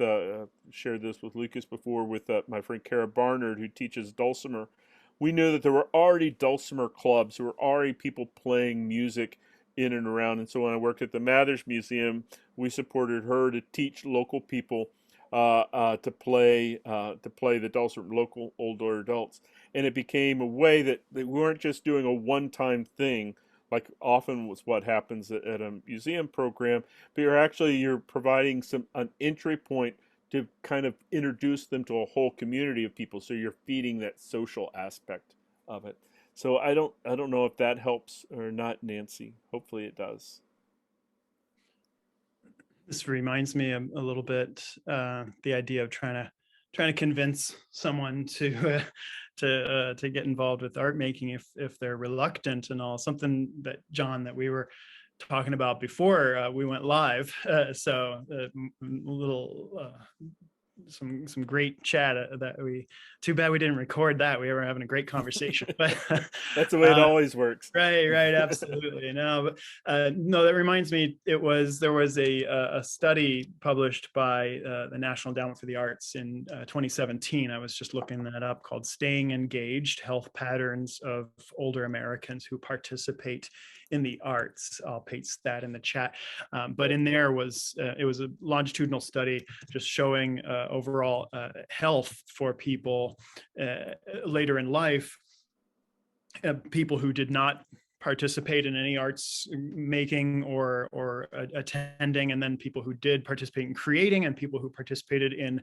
shared this with Lucas before, with my friend Kara Barnard, who teaches dulcimer. We knew that there were already dulcimer clubs, there were already people playing music in and around. And so when I worked at the Mathers Museum, we supported her to teach local people to play the dulcimer, local older adults. And it became a way that we weren't just doing a one-time thing, like often was what happens at a museum program, but you're providing an entry point to kind of introduce them to a whole community of people. So you're feeding that social aspect of it. So I don't know if that helps or not, Nancy. Hopefully it does. This reminds me a little bit the idea of trying to convince someone to get involved with art making if they're reluctant and all. Something that John, that we were talking about before we went live. So a little some great chat too bad we didn't record that. We were having a great conversation, but that's the way it always works. Right, absolutely. No, but no, that reminds me, there was a study published by the National Endowment for the Arts in 2017. I was just looking that up, called Staying Engaged: Health Patterns of Older Americans Who Participate in the Arts. I'll paste that in the chat. But in there it was a longitudinal study just showing overall health for people later in life, people who did not participate in any arts making or attending, and then people who did participate in creating, and people who participated in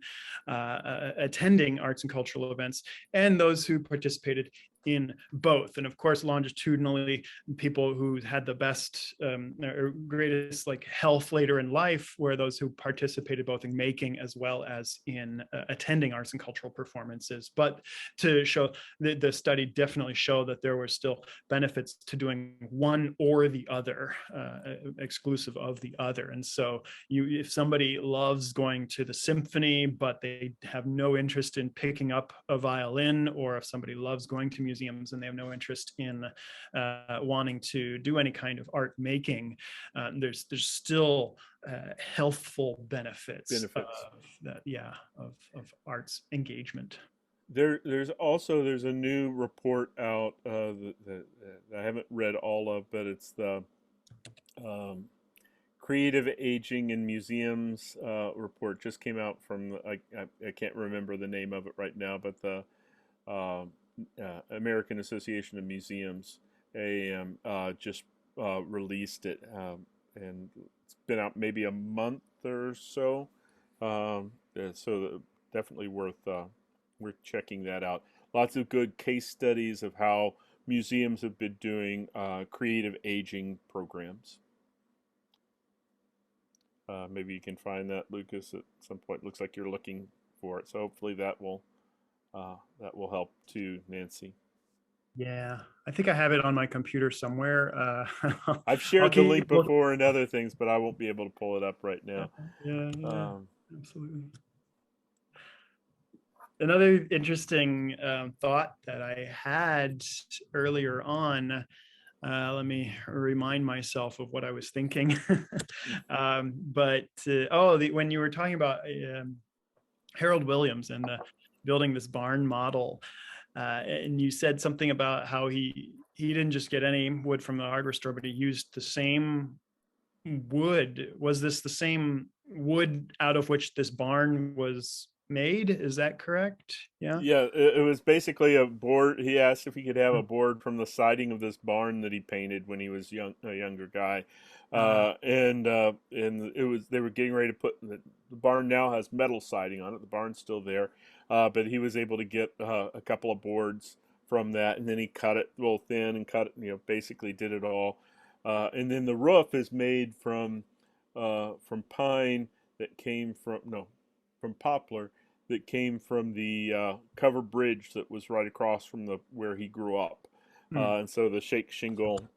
attending arts and cultural events, and those who participated in both. And of course, longitudinally, people who had the best or greatest health later in life were those who participated both in making as well as in attending arts and cultural performances. But to show, the study definitely showed that there were still benefits to doing one or the other, exclusive of the other. And so if somebody loves going to the symphony, but they have no interest in picking up a violin, or if somebody loves going to museums and they have no interest in wanting to do any kind of art making, there's still healthful benefits of that, of arts engagement. There's a new report out that I haven't read all of, but it's the Creative Aging in Museums report. Just came out from, I can't remember the name of it right now, but the American Association of Museums, AAM, just released it, and it's been out maybe a month or so. So definitely worth checking that out. Lots of good case studies of how museums have been doing creative aging programs. Maybe you can find that, Lucas, at some point. Looks like you're looking for it, so hopefully that will help too, Nancy. Yeah, I think I have it on my computer somewhere. I've shared the link before and other things, but I won't be able to pull it up right now. Yeah, absolutely. Another interesting thought that I had earlier on, let me remind myself of what I was thinking. When you were talking about Harold Williams and building this barn model, and you said something about how he didn't just get any wood from the hardware store, but he used the same wood. Was this the same wood out of which this barn was made. Is that correct? Yeah. Yeah, it was basically a board. He asked if he could have a board from the siding of this barn that he painted when he was a younger guy, and it was they were getting ready to put the barn now has metal siding on it. The barn's still there, but he was able to get a couple of boards from that, and then he cut it real thin and cut it. Basically did it all, and then the roof is made from pine that came from poplar that came from the covered bridge that was right across from where he grew up. And so the shake shingle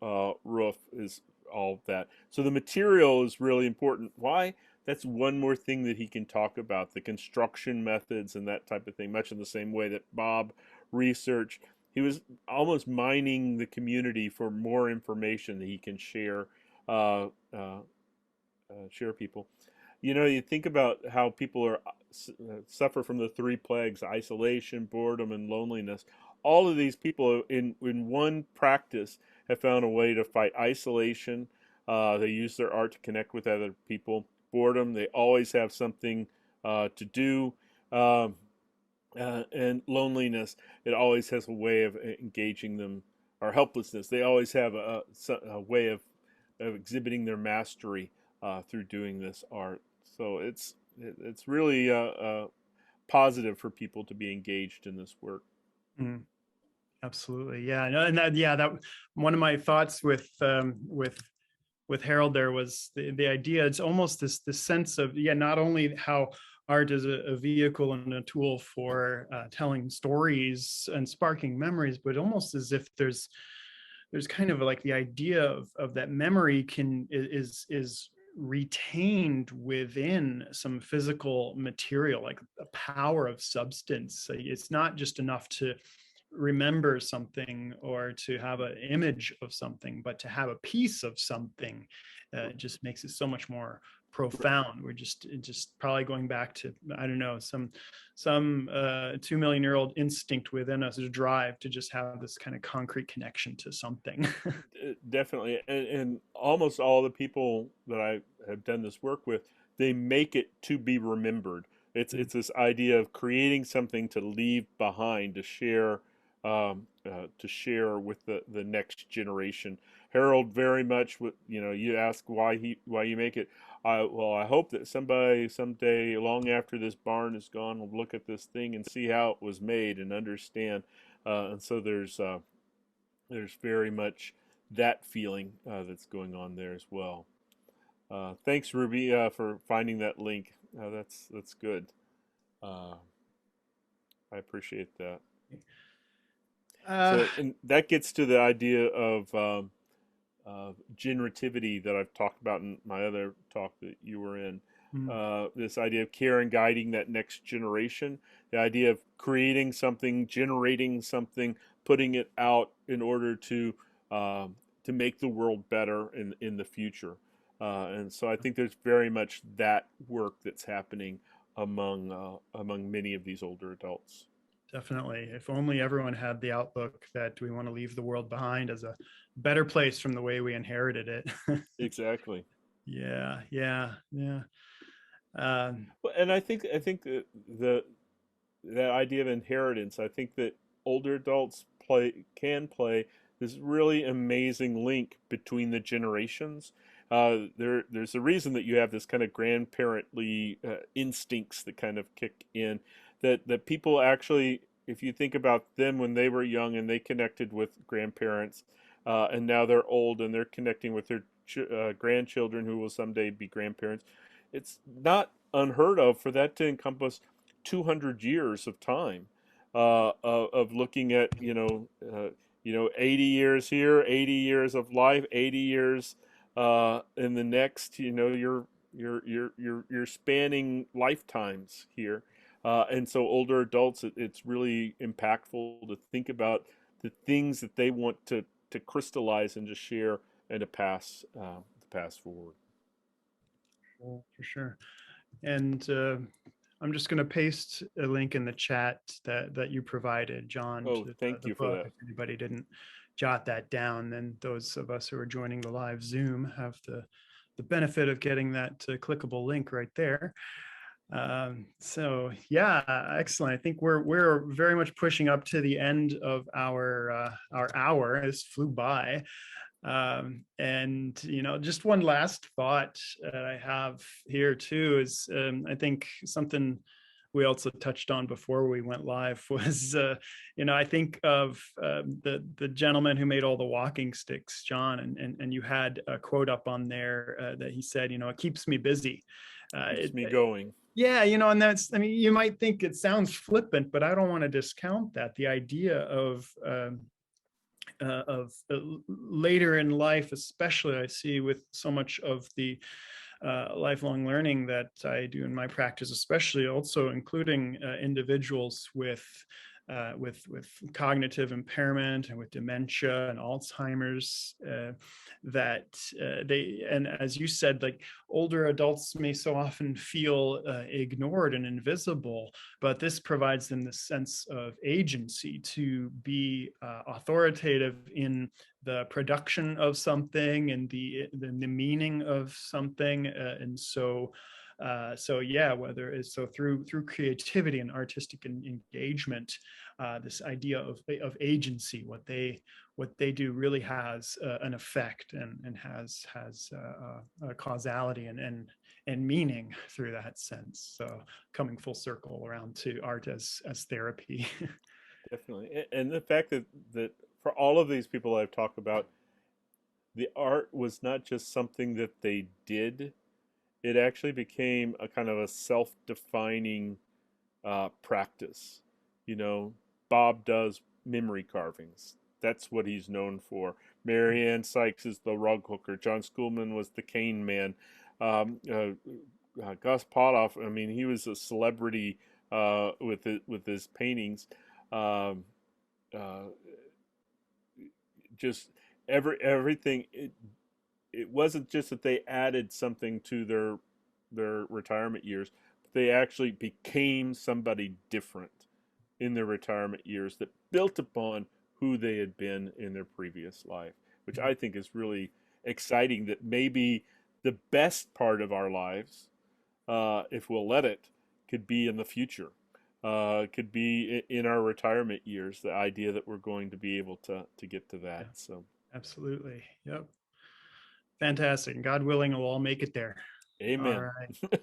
roof is all of that. So the material is really important. Why? That's one more thing that he can talk about, the construction methods and that type of thing, much in the same way that Bob researched. He was almost mining the community for more information that he can share people. You think about how people suffer from the three plagues: isolation, boredom, and loneliness. All of these people in one practice have found a way to fight isolation. They use their art to connect with other people. Boredom, they always have something to do. And loneliness, it always has a way of engaging them. Or helplessness, they always have a way of exhibiting their mastery through doing this art. So it's really positive for people to be engaged in this work. Absolutely, yeah. And that one of my thoughts with Harold there was the idea. It's almost this sense of not only how art is a vehicle and a tool for telling stories and sparking memories, but almost as if there's kind of like the idea of that memory is retained within some physical material, like the power of substance. It's not just enough to remember something or to have an image of something, but to have a piece of something just makes it so much more profound. We're just probably going back to, I don't know, some 2 million year old instinct within us, a drive to just have this kind of concrete connection to something. Definitely, and almost all the people that I have done this work with, they make it to be remembered. It's this idea of creating something to leave behind, to share with the next generation. Harold very much, you ask why you make it. I hope that somebody someday, long after this barn is gone, will look at this thing and see how it was made and understand. And so there's very much that feeling that's going on there as well. Thanks, Ruby, for finding that link. That's good. I appreciate that. And that gets to the idea of generativity that I've talked about in my other talk that you were in. This idea of care and guiding that next generation, the idea of creating something, generating something, putting it out in order to make the world better in the future. And so I think there's very much that work that's happening among many of these older adults. Definitely. If only everyone had the outlook that we want to leave the world behind as a better place from the way we inherited it. Exactly. Yeah. And I think that the idea of inheritance, I think that older adults can play this really amazing link between the generations. There's a reason that you have this kind of grandparently instincts that kind of kick in. That people actually, if you think about them when they were young and they connected with grandparents, and now they're old and they're connecting with their grandchildren who will someday be grandparents, it's not unheard of for that to encompass 200 years of time of looking at 80 years here, 80 years of life, 80 years in the next. You're spanning lifetimes here. And so older adults, it's really impactful to think about the things that they want to crystallize and to share and to pass forward. For sure. And I'm just going to paste a link in the chat that you provided, John. Oh, to thank the you for book. that. If anybody didn't jot that down, then those of us who are joining the live Zoom have the benefit of getting that clickable link right there. So yeah, excellent. I think we're very much pushing up to the end of our hour. This flew by. And just one last thought I have here too is I think something we also touched on before we went live was I think of the gentleman who made all the walking sticks, John, and you had a quote up on there that he said, it keeps me busy. Keeps me going. Yeah, and I mean, you might think it sounds flippant, but I don't want to discount that. The idea of later in life, especially, I see with so much of the lifelong learning that I do in my practice, especially also including individuals with cognitive impairment and with dementia and Alzheimer's, and as you said, like older adults may so often feel ignored and invisible, but this provides them the sense of agency to be authoritative in the production of something and the meaning of something, and so yeah, whether it's through creativity and artistic engagement, this idea of agency, what they do really has an effect and has a causality and meaning through that sense. So coming full circle around to art as therapy. Definitely. And the fact that for all of these people I've talked about, the art was not just something that they did, it actually became a kind of a self-defining practice. Bob does memory carvings. That's what he's known for. Marianne Sykes is the rug hooker. John Schoolman was the cane man. Gus Potoff, I mean, he was a celebrity with his paintings. Just everything. It wasn't just that they added something to their retirement years, but they actually became somebody different in their retirement years that built upon who they had been in their previous life, which I think is really exciting. That maybe the best part of our lives, if we'll let it, could be in the future. Could be in our retirement years. The idea that we're going to be able to get to that. Yeah, so absolutely. Yep. Fantastic. God willing, we'll all make it there. Amen. All right. Yeah.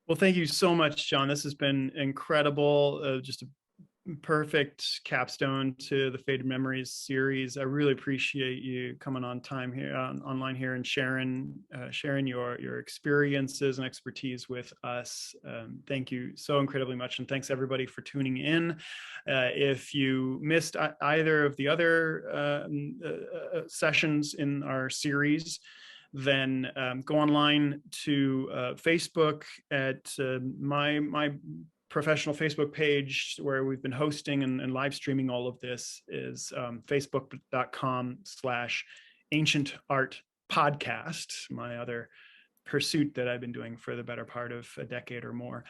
Well, thank you so much, John. This has been incredible. Just a perfect capstone to the Faded Memories series. I really appreciate you coming on time here online here and sharing your experiences and expertise with us. Thank you so incredibly much, and thanks everybody for tuning in. If you missed either of the other sessions in our series, then go online to Facebook at my professional Facebook page, where we've been hosting and live streaming all of this, is facebook.com/ancient art podcast, my other pursuit that I've been doing for the better part of a decade or more.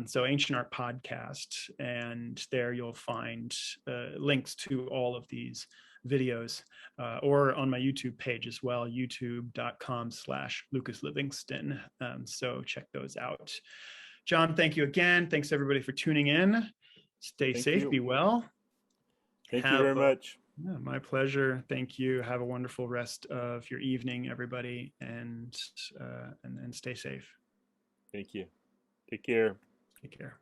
So Ancient Art Podcast, and there you'll find links to all of these videos, or on my YouTube page as well, youtube.com/Lucas Livingston. So check those out. John, thank you again. Thanks everybody for tuning in. Stay safe, be well. Thank you very much. Yeah, my pleasure. Thank you. Have a wonderful rest of your evening, everybody, and stay safe. Thank you. Take care. Take care.